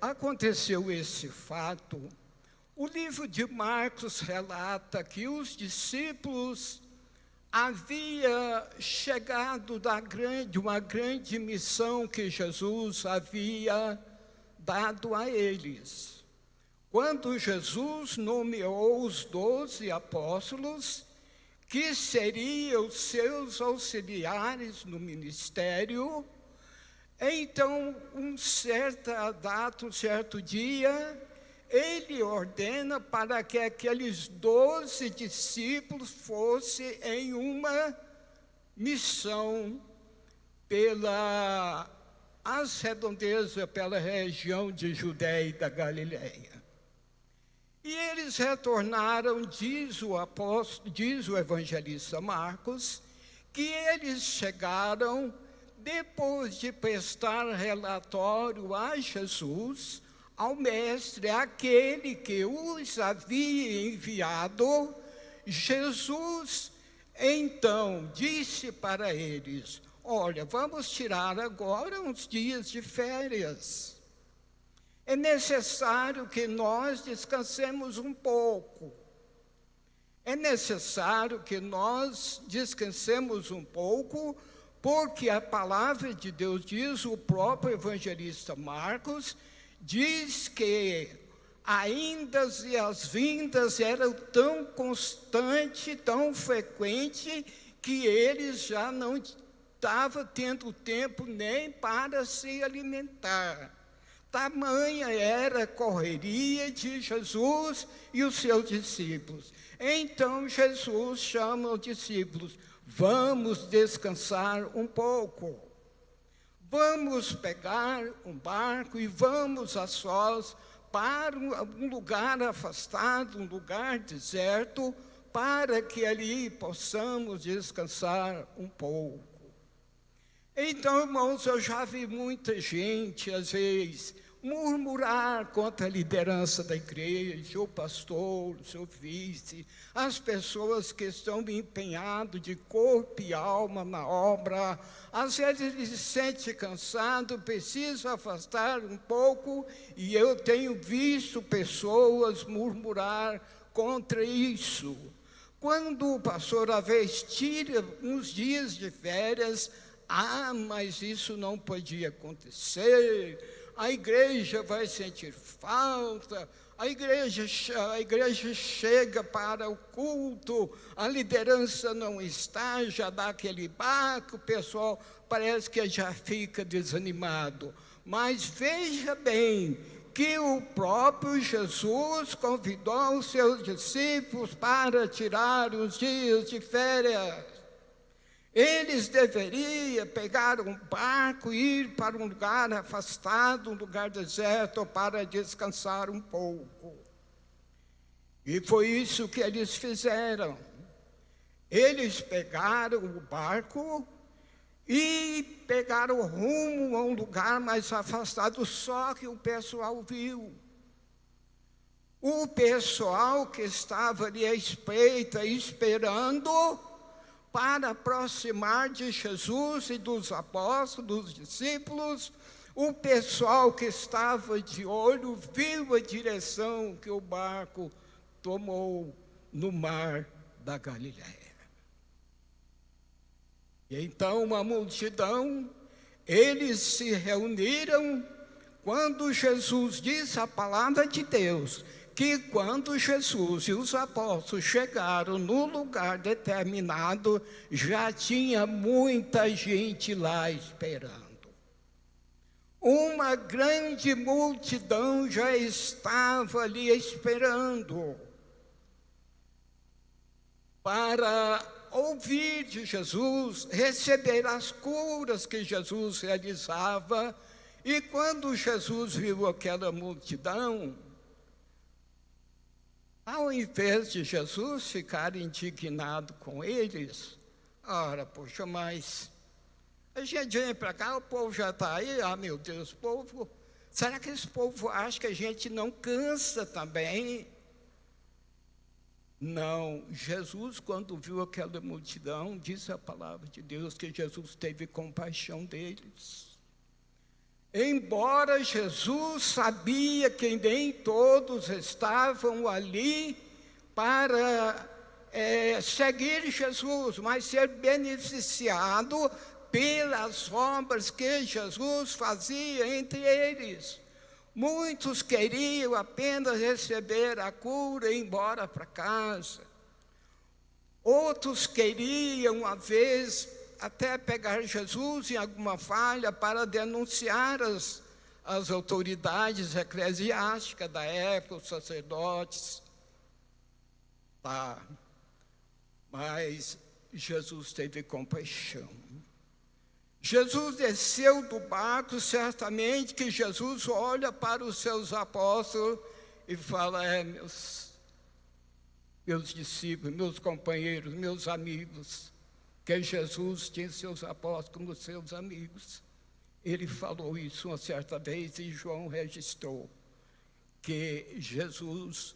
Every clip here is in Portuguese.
Aconteceu esse fato. O livro de Marcos relata que os discípulos haviam chegado de uma grande missão que Jesus havia dado a eles. Quando Jesus nomeou os 12 apóstolos, que seriam os seus auxiliares no ministério, então, um certo dia, ele ordena para que aqueles 12 discípulos fossem em uma missão pelas redondezas, pela região de Judéia e da Galileia. E eles retornaram, diz o evangelista Marcos, que eles chegaram depois de prestar relatório a Jesus, ao mestre, aquele que os havia enviado. Jesus, então, disse para eles: olha, vamos tirar agora uns dias de férias. É necessário que nós descansemos um pouco. É necessário que nós descansemos um pouco, porque a palavra de Deus diz, o próprio evangelista Marcos, diz que ainda as vindas eram tão constantes, tão frequentes, que eles já não estavam tendo tempo nem para se alimentar. Tamanha era a correria de Jesus e os seus discípulos. Então Jesus chama os discípulos: vamos descansar um pouco. Vamos pegar um barco e vamos a sós para um lugar afastado, um lugar deserto, para que ali possamos descansar um pouco. Então, irmãos, eu já vi muita gente, às vezes, murmurar contra a liderança da igreja, o pastor, o seu vice, as pessoas que estão empenhadas de corpo e alma na obra. Às vezes ele se sente cansado, precisa afastar um pouco, e eu tenho visto pessoas murmurar contra isso. Quando o pastor, às vezes, tira uns dias de férias, mas isso não podia acontecer, a igreja vai sentir falta, a igreja chega para o culto, a liderança não está, já dá aquele baque, o pessoal parece que já fica desanimado. Mas veja bem que o próprio Jesus convidou os seus discípulos para tirar os dias de férias. Eles deveriam pegar um barco e ir para um lugar afastado, um lugar deserto, para descansar um pouco. E foi isso que eles fizeram. Eles pegaram o barco e pegaram rumo a um lugar mais afastado, só que o pessoal viu. O pessoal que estava ali à espreita, esperando para aproximar de Jesus e dos apóstolos, dos discípulos, o pessoal que estava de olho viu a direção que o barco tomou no mar da Galileia. E então uma multidão, eles se reuniram quando Jesus disse a palavra de Deus, que quando Jesus e os apóstolos chegaram no lugar determinado, já tinha muita gente lá esperando. Uma grande multidão já estava ali esperando para ouvir de Jesus, receber as curas que Jesus realizava. E quando Jesus viu aquela multidão, ao invés de Jesus ficar indignado com eles, poxa, mas a gente vem para cá, o povo já está aí, meu Deus, povo, será que esse povo acha que a gente não cansa também? Não, Jesus, quando viu aquela multidão, disse a palavra de Deus que Jesus teve compaixão deles. embora Jesus sabia que nem todos estavam ali para seguir Jesus, mas ser beneficiado pelas obras que Jesus fazia entre eles. Muitos queriam apenas receber a cura e ir embora para casa. Outros queriam, uma vez, até pegar Jesus em alguma falha para denunciar as autoridades eclesiásticas da época, os sacerdotes. Tá. Mas Jesus teve compaixão. Jesus desceu do barco, certamente que Jesus olha para os seus apóstolos e fala: meus discípulos, meus companheiros, meus amigos, que Jesus tinha seus apóstolos como seus amigos. Ele falou isso uma certa vez e João registrou que Jesus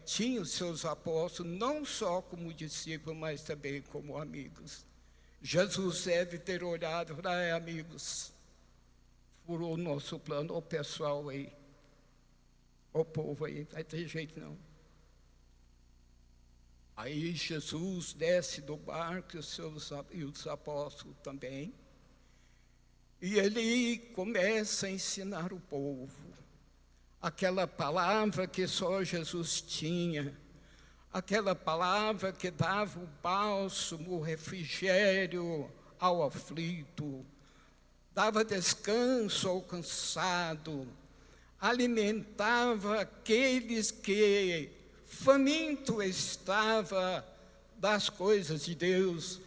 tinha os seus apóstolos não só como discípulos, mas também como amigos. Jesus deve ter olhado para amigos, furou o nosso plano, o pessoal aí, o povo aí, vai ter jeito não. Aí Jesus desce do barco e os apóstolos também, e ele começa a ensinar o povo aquela palavra que só Jesus tinha, aquela palavra que dava o bálsamo, o refrigério ao aflito, dava descanso ao cansado, alimentava aqueles que faminto estava das coisas de Deus,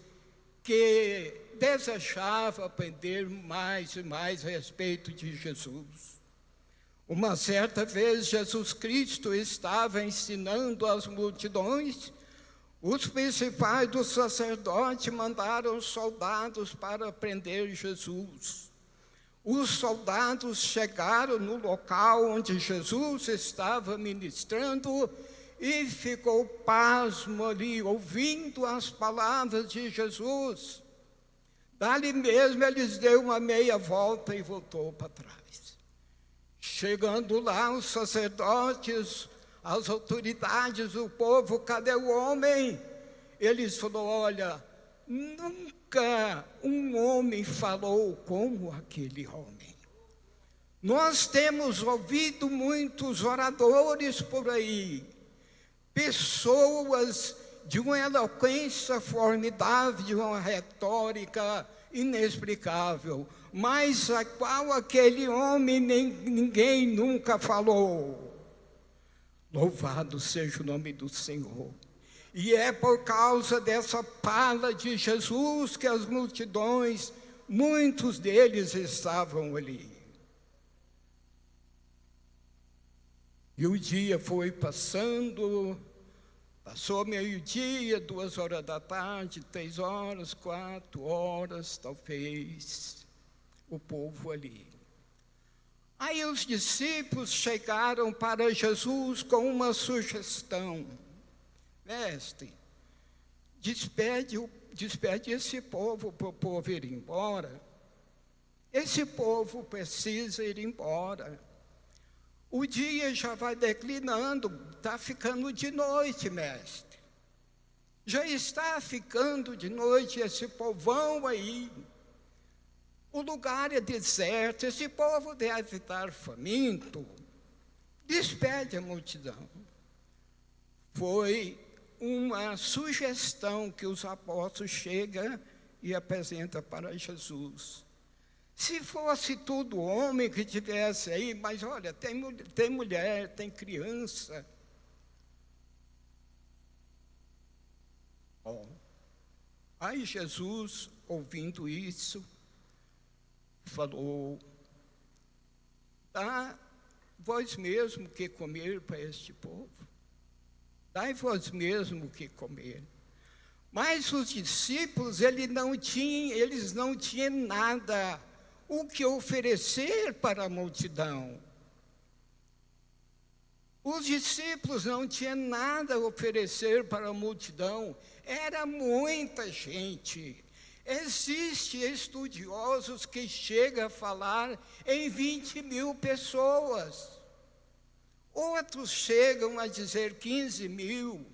que desejava aprender mais e mais a respeito de Jesus. Uma certa vez, Jesus Cristo estava ensinando as multidões. Os principais dos sacerdotes mandaram soldados para prender Jesus. Os soldados chegaram no local onde Jesus estava ministrando e ficou pasmo ali, ouvindo as palavras de Jesus. Dali mesmo, eles deu uma meia volta e voltou para trás. Chegando lá, os sacerdotes, as autoridades, o povo: cadê o homem? Eles falaram: olha, nunca um homem falou como aquele homem. Nós temos ouvido muitos oradores por aí, pessoas de uma eloquência formidável, de uma retórica inexplicável, mas a qual aquele homem ninguém nunca falou. Louvado seja o nome do Senhor. E é por causa dessa fala de Jesus que as multidões, muitos deles estavam ali. E o dia foi passando, passou meio-dia, 2 horas da tarde, 3 horas, 4 horas, talvez, o povo ali. Aí os discípulos chegaram para Jesus com uma sugestão: mestre, despede esse povo para o povo ir embora. Esse povo precisa ir embora. O dia já vai declinando, está ficando de noite, mestre. Já está ficando de noite, esse povão aí. O lugar é deserto, esse povo deve estar faminto. Despede a multidão. Foi uma sugestão que os apóstolos chegam e apresentam para Jesus. Se fosse tudo homem que tivesse aí, mas olha, tem mulher, tem criança. Bom, aí Jesus, ouvindo isso, falou: dá vós mesmo que comer para este povo. Dai vós mesmo o que comer. Mas os discípulos, eles não tinham nada o que oferecer para a multidão. Os discípulos não tinham nada a oferecer para a multidão. Era muita gente. Existem estudiosos que chegam a falar em 20 mil pessoas. Outros chegam a dizer 15 mil.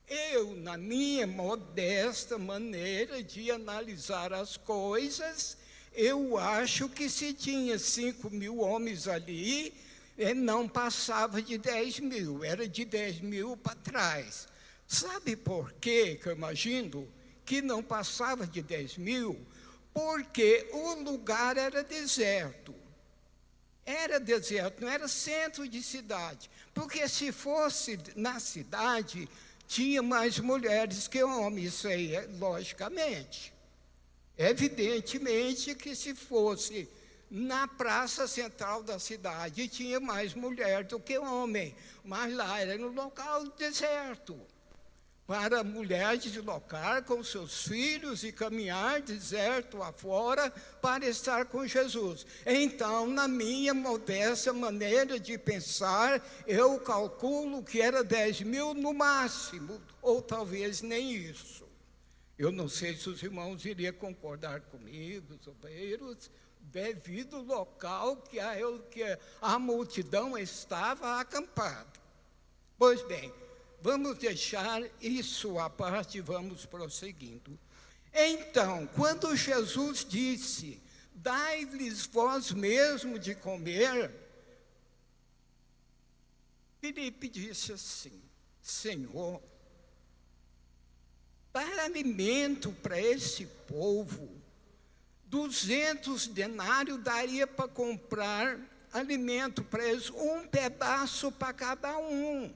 Eu, na minha modesta maneira de analisar as coisas, eu acho que se tinha 5 mil homens ali, não passava de 10 mil, era de 10 mil para trás. Sabe por quê que eu imagino que não passava de 10 mil? Porque o lugar era deserto. Era deserto, não era centro de cidade. Porque se fosse na cidade, tinha mais mulheres que homens, isso aí, logicamente. Evidentemente que se fosse na praça central da cidade, tinha mais mulher do que homem. Mas lá era no local deserto. Para a mulher deslocar com seus filhos e caminhar deserto afora para estar com Jesus. Então, na minha modesta maneira de pensar, eu calculo que era 10 mil no máximo, ou talvez nem isso. Eu não sei se os irmãos iriam concordar comigo, os obreiros, devido ao local que a multidão estava acampada. Pois bem, vamos deixar isso à parte e vamos prosseguindo. Então, quando Jesus disse, dai-lhes vós mesmo de comer, Filipe disse assim, Senhor, dar alimento para esse povo, 200 denários daria para comprar alimento para eles, um pedaço para cada um.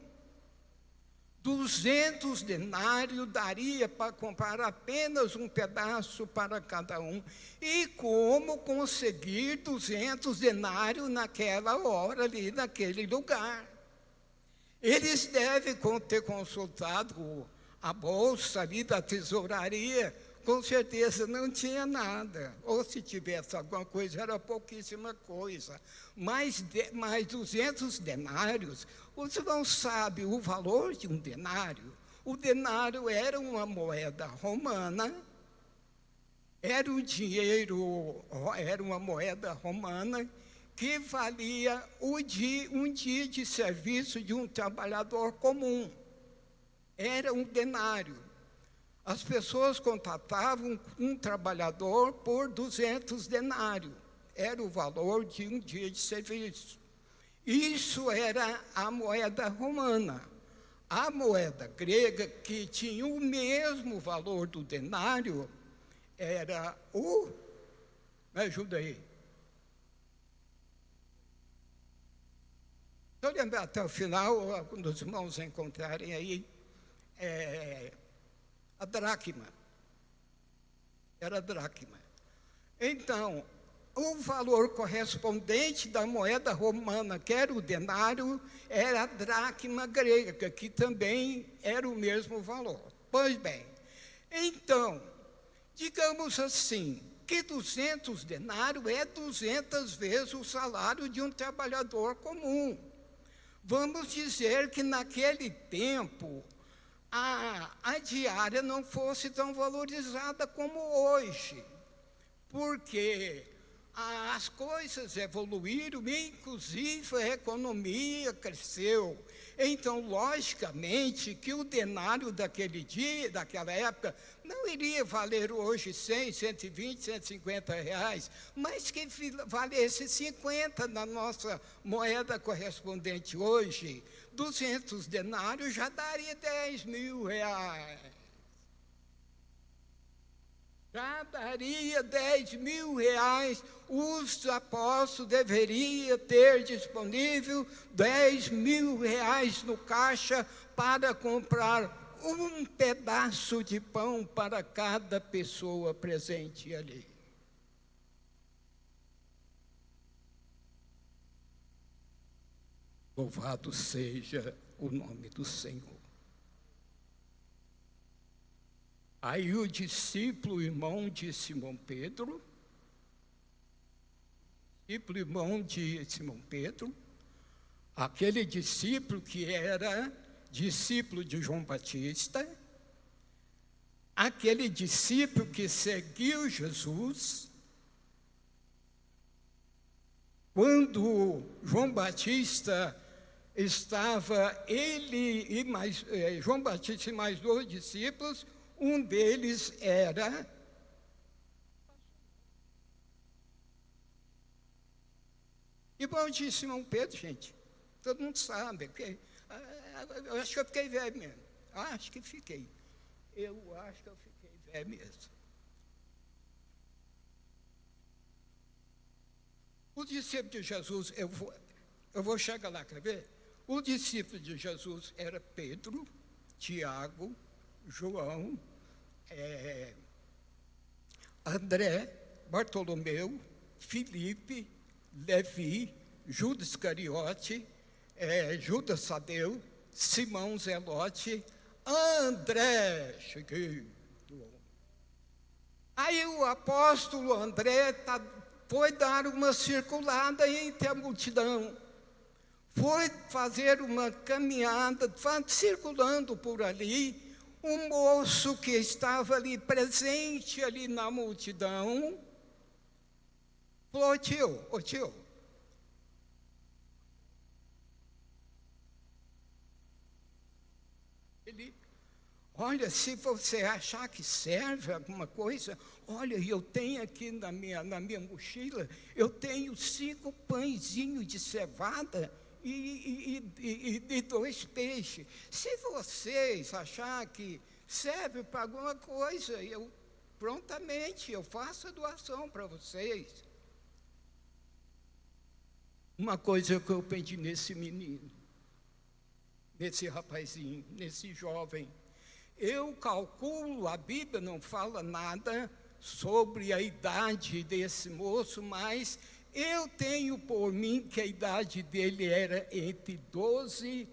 200 denários daria para comprar apenas um pedaço para cada um. E como conseguir 200 denários naquela hora ali, naquele lugar? Eles devem ter consultado a bolsa ali da tesouraria, com certeza não tinha nada. Ou se tivesse alguma coisa, era pouquíssima coisa. Mas 200 denários, os irmãos sabem o valor de um denário? O denário era uma moeda romana, era um dinheiro, era uma moeda romana que valia um dia de serviço de um trabalhador comum. Era um denário. As pessoas contratavam um trabalhador por 200 denários. Era o valor de um dia de serviço. Isso era a moeda romana. A moeda grega, que tinha o mesmo valor do denário, era o... Me ajuda aí. Se eu lembrar até o final, quando os irmãos encontrarem aí, a dracma. Era a dracma. Então, o valor correspondente da moeda romana, que era o denário, era a dracma grega, que também era o mesmo valor. Pois bem, então, digamos assim, que 200 denários é 200 vezes o salário de um trabalhador comum. Vamos dizer que naquele tempo a diária não fosse tão valorizada como hoje, porque as coisas evoluíram, inclusive a economia cresceu. Então, logicamente, que o denário daquele dia, daquela época, não iria valer hoje 100, 120, 150 reais, mas que valesse 50 na nossa moeda correspondente hoje. 200 denários já daria 10 mil reais. Já daria 10 mil reais. Os apóstolos deveriam ter disponível 10 mil reais no caixa para comprar um pedaço de pão para cada pessoa presente ali. Louvado seja o nome do Senhor. Aí o discípulo, irmão de Simão Pedro, aquele discípulo que era discípulo de João Batista, aquele discípulo que seguiu Jesus, quando João Batista estava, João Batista e mais 2 discípulos, um deles era irmão de Simão Pedro, gente. Todo mundo sabe. Eu acho que eu fiquei velho mesmo. Eu acho que eu fiquei velho mesmo. O discípulo de Jesus, eu vou chegar lá, quer ver? O discípulo de Jesus era Pedro, Tiago, João, André, Bartolomeu, Filipe, Levi, Judas Iscariote, Judas Tadeu, Simão Zelote, André, cheguei. Aí o apóstolo André foi dar uma circulada entre a multidão, foi fazer uma caminhada, circulando por ali. Um moço que estava ali presente ali na multidão falou: tio, ele, olha, se você achar que serve alguma coisa, olha, eu tenho aqui na minha mochila, eu tenho 5 pãezinhos de cevada e 2 peixes. Se vocês achar que serve para alguma coisa, prontamente eu faço a doação para vocês. Uma coisa que eu aprendi nesse menino, nesse rapazinho, nesse jovem, eu calculo, a Bíblia não fala nada sobre a idade desse moço, mas eu tenho por mim que a idade dele era entre 12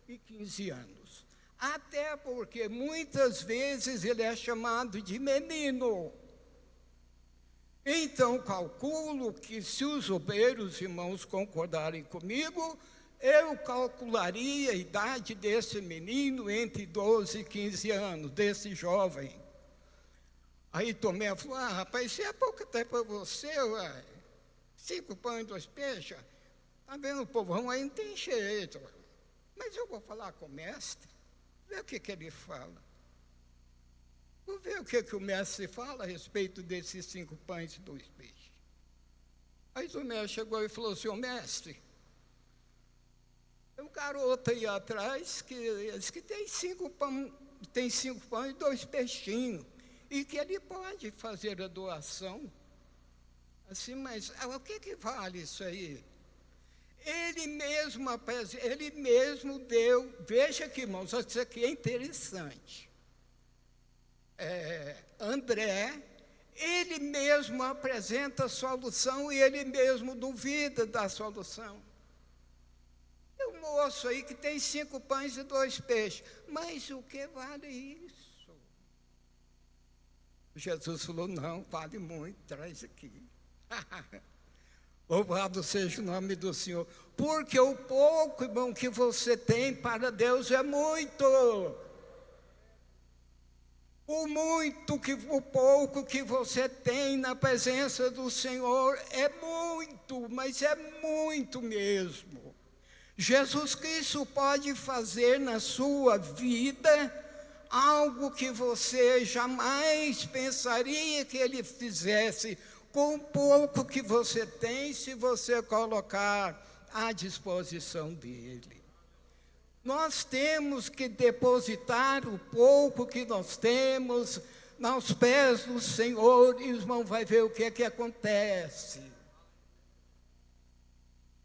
e 15 anos. Até porque muitas vezes ele é chamado de menino. Então, calculo que, se os obreiros irmãos concordarem comigo, eu calcularia a idade desse menino entre 12 e 15 anos, desse jovem. Aí Tomé falou: rapaz, isso é pouco até para você, ué. 5 pães e 2 peixes. Está vendo, o povão aí não tem jeito. Mas eu vou falar com o mestre, ver o que ele fala. Vou ver o que o mestre fala a respeito desses 5 pães e 2 peixes. Aí o mestre chegou e falou: senhor mestre, tem um garoto aí atrás que tem 5 pães e 2 peixinhos, e que ele pode fazer a doação. Assim, mas o que vale isso aí? Ele mesmo deu. Veja aqui, irmãos, isso aqui é interessante. André, ele mesmo apresenta a solução e ele mesmo duvida da solução. Tem um moço aí que tem 5 pães e 2 peixes, mas o que vale isso? Jesus falou: não, vale muito, traz aqui. Louvado seja o nome do Senhor, porque o pouco, irmão, que você tem para Deus é muito. O pouco que você tem na presença do Senhor é muito, mas é muito mesmo. Jesus Cristo pode fazer na sua vida algo que você jamais pensaria que Ele fizesse, com o pouco que você tem, se você colocar à disposição dEle. Nós temos que depositar o pouco que nós temos aos pés do Senhor, e o irmão vai ver o que é que acontece.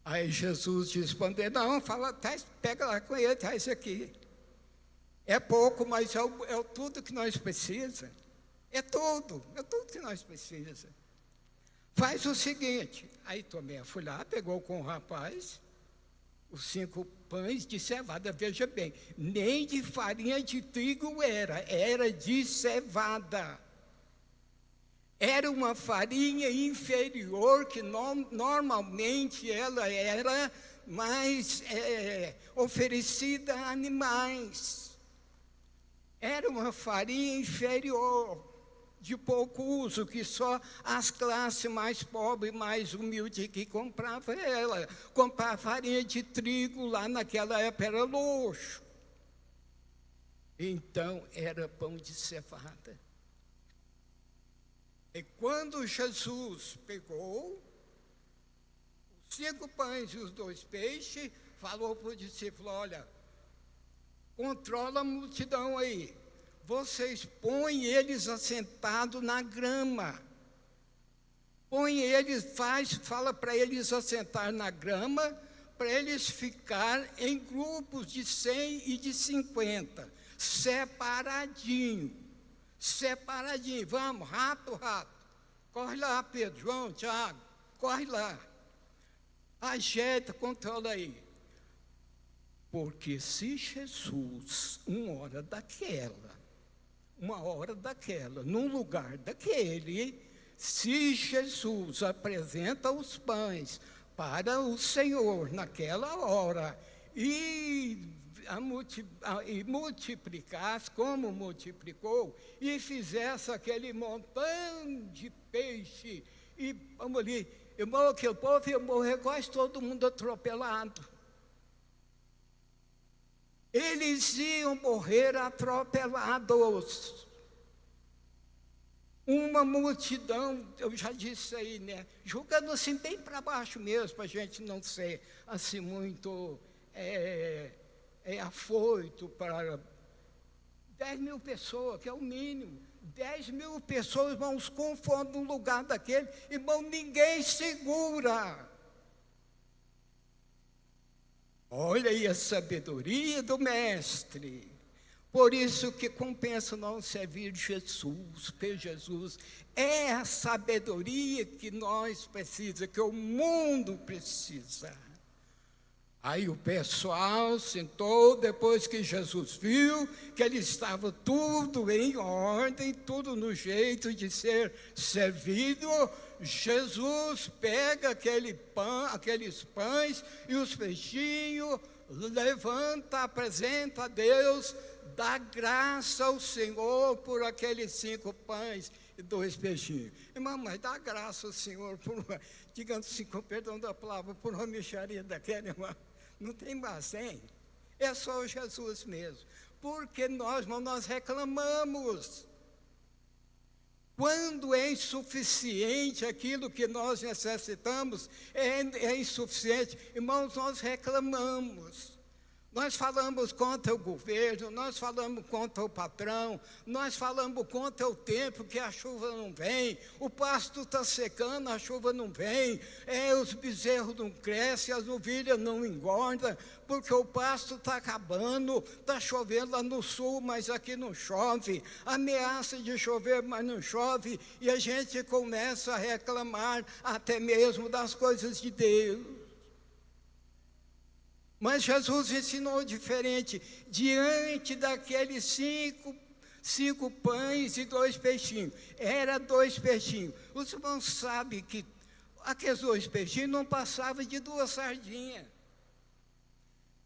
Aí Jesus diz para André: não, fala, pega lá com ele, traz aqui. É pouco, mas é tudo que nós precisamos. É tudo que nós precisamos. Faz o seguinte. Aí Tomé foi lá, pegou com o rapaz os 5 pães de cevada. Veja bem, nem de farinha de trigo era de cevada. Era uma farinha inferior, que normalmente ela era mais oferecida a animais. Era uma farinha inferior, de pouco uso, que só as classes mais pobres, mais humildes que compravam ela. Comprar farinha de trigo lá naquela época era luxo. Então, era pão de cevada. E quando Jesus pegou os 5 pães e os 2 peixes, falou para o discípulo: olha, controla a multidão aí. Vocês põem eles assentados na grama. Põe eles, fala para eles assentar na grama, para eles ficar em grupos de 100 e de 50, separadinho. Vamos, rápido. Corre lá, Pedro, João, Tiago, corre lá. Ajeita, controla aí. Porque se Jesus, uma hora daquela, num lugar daquele, se Jesus apresenta os pães para o Senhor naquela hora e multiplicasse como multiplicou e fizesse aquele montão de peixe e vamos ali, irmão, que o povo ia morrer quase todo mundo atropelado. Eles iam morrer atropelados. Uma multidão, eu já disse aí, né? Jogando assim bem para baixo mesmo, para a gente não ser assim muito afoito para 10.000 pessoas, que é o mínimo. 10.000 pessoas, irmãos, com fome num lugar daquele, irmão, ninguém segura. Olha aí a sabedoria do mestre. Por isso que compensa não servir Jesus, porque Jesus é a sabedoria que nós precisamos, que o mundo precisa. Aí o pessoal sentou, depois que Jesus viu que ele estava tudo em ordem, tudo no jeito de ser servido, Jesus pega aqueles pães e os peixinhos, levanta, apresenta a Deus, dá graça ao Senhor por aqueles 5 pães e 2 peixinhos. Irmão, mas dá graça ao Senhor por uma, digamos assim, com perdão da palavra, por uma mixaria daquela, irmão. Não tem mais, hein? É só Jesus mesmo. Porque nós reclamamos. Quando é insuficiente aquilo que nós necessitamos, é insuficiente, irmãos, nós reclamamos. Nós falamos contra o governo, nós falamos contra o patrão, nós falamos contra o tempo que a chuva não vem, o pasto está secando, a chuva não vem, os bezerros não crescem, as ovelhas não engordam, porque o pasto está acabando, está chovendo lá no sul, mas aqui não chove, ameaça de chover, mas não chove, e a gente começa a reclamar até mesmo das coisas de Deus. Mas Jesus ensinou diferente, diante daqueles 5 pães e 2 peixinhos. Era 2 peixinhos. Os irmãos sabem que aqueles 2 peixinhos não passavam de 2 sardinhas.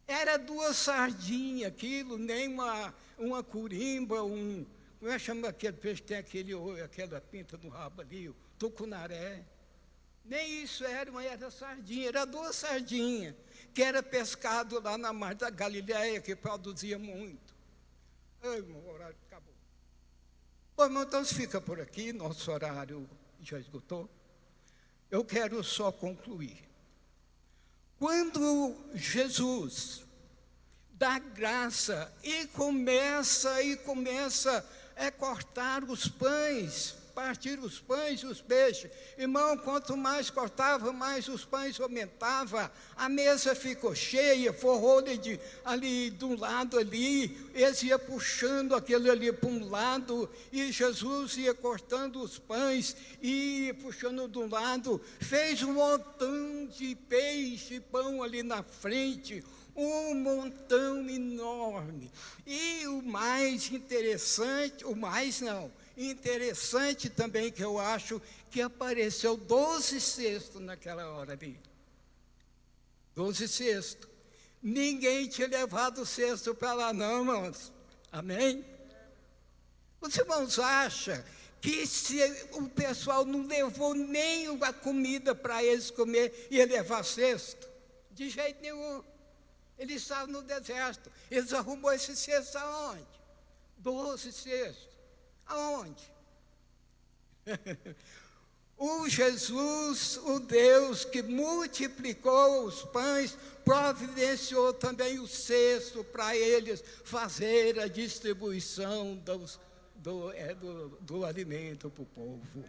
Era 2 sardinhas, aquilo, nem uma curimba, como é que chama aquele peixe que tem aquela pinta no rabo ali, o tucunaré. Nem isso era, mas era sardinha, era 2 sardinhas, que era pescado lá na mar da Galileia, que produzia muito. Ai, meu horário acabou. Bom, irmão, então fica por aqui, nosso horário já esgotou. Eu quero só concluir. Quando Jesus dá graça e começa a cortar os pães, partir os pães e os peixes. Irmão, quanto mais cortava, mais os pães aumentavam. A mesa ficou cheia, forrou ali de um lado ali, eles iam puxando aquele ali para um lado, e Jesus ia cortando os pães, e ia puxando de um lado, fez um montão de peixe e pão ali na frente, um montão enorme. E o mais interessante, interessante também, que eu acho que apareceu 12 cestos naquela hora ali. 12 cestos. Ninguém tinha levado o cesto para lá não, irmãos. Amém? Os irmãos acham que se o pessoal não levou nem a comida para eles comer, ia levar cesto? De jeito nenhum. Eles estavam no deserto. Eles arrumou esse cesto aonde? 12 cestos. Aonde? O Jesus, o Deus que multiplicou os pães, providenciou também o cesto para eles fazer a distribuição do alimento para o povo.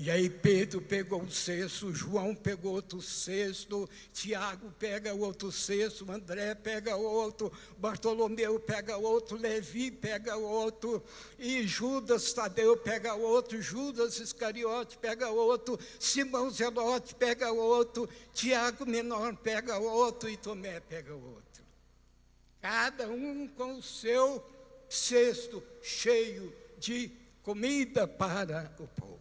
E aí Pedro pegou um cesto, João pegou outro cesto, Tiago pega outro cesto, André pega outro, Bartolomeu pega outro, Levi pega outro, e Judas Tadeu pega outro, Judas Iscariote pega outro, Simão Zelote pega outro, Tiago Menor pega outro e Tomé pega outro. Cada um com o seu cesto cheio de comida para o povo.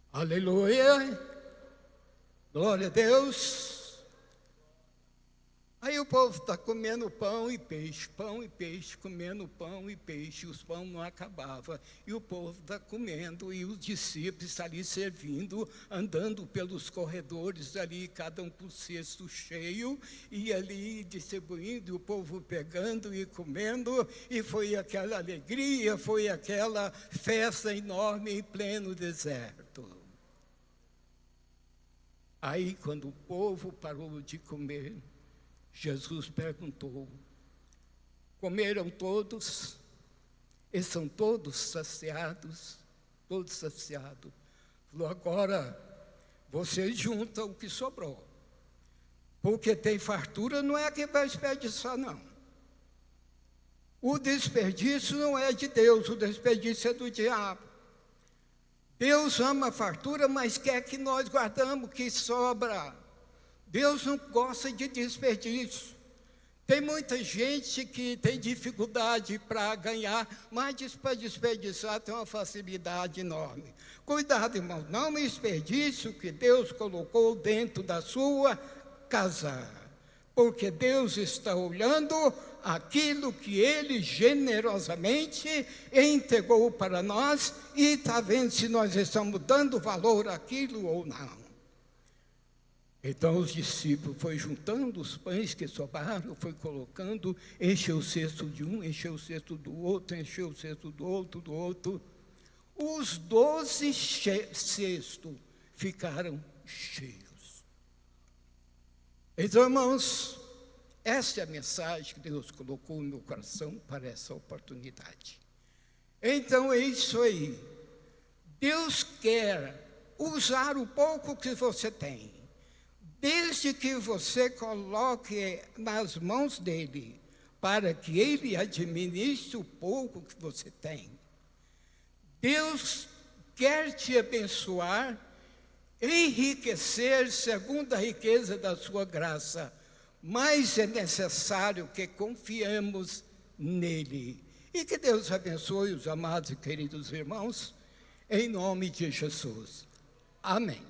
Aleluia, glória a Deus. Aí o povo está comendo pão e peixe, comendo pão e peixe, os pães não acabavam, e o povo está comendo, e os discípulos estão ali servindo, andando pelos corredores ali, cada um com o cesto cheio, e ali distribuindo, e o povo pegando e comendo, e foi aquela alegria, foi aquela festa enorme em pleno deserto. Aí, quando o povo parou de comer, Jesus perguntou: comeram todos? Estão todos saciados? Todos saciados. Falou: agora vocês juntam o que sobrou. Porque tem fartura, não é que vai desperdiçar, não. O desperdício não é de Deus, o desperdício é do diabo. Deus ama a fartura, mas quer que nós guardamos o que sobra. Deus não gosta de desperdício. Tem muita gente que tem dificuldade para ganhar, mas para desperdiçar tem uma facilidade enorme. Cuidado, irmão, não desperdice o que Deus colocou dentro da sua casa, porque Deus está olhando aquilo que Ele generosamente entregou para nós e está vendo se nós estamos dando valor àquilo ou não. Então os discípulos foram juntando os pães que sobraram, foi colocando, encheu o cesto de um, encheu o cesto do outro, encheu o cesto do outro. Os 12 cestos ficaram cheios. Então, irmãos, essa é a mensagem que Deus colocou no meu coração para essa oportunidade. Então é isso aí. Deus quer usar o pouco que você tem, desde que você coloque nas mãos dele, para que ele administre o pouco que você tem. Deus quer te abençoar, enriquecer segundo a riqueza da sua graça, mas é necessário que confiemos nele. E que Deus abençoe os amados e queridos irmãos, em nome de Jesus. Amém.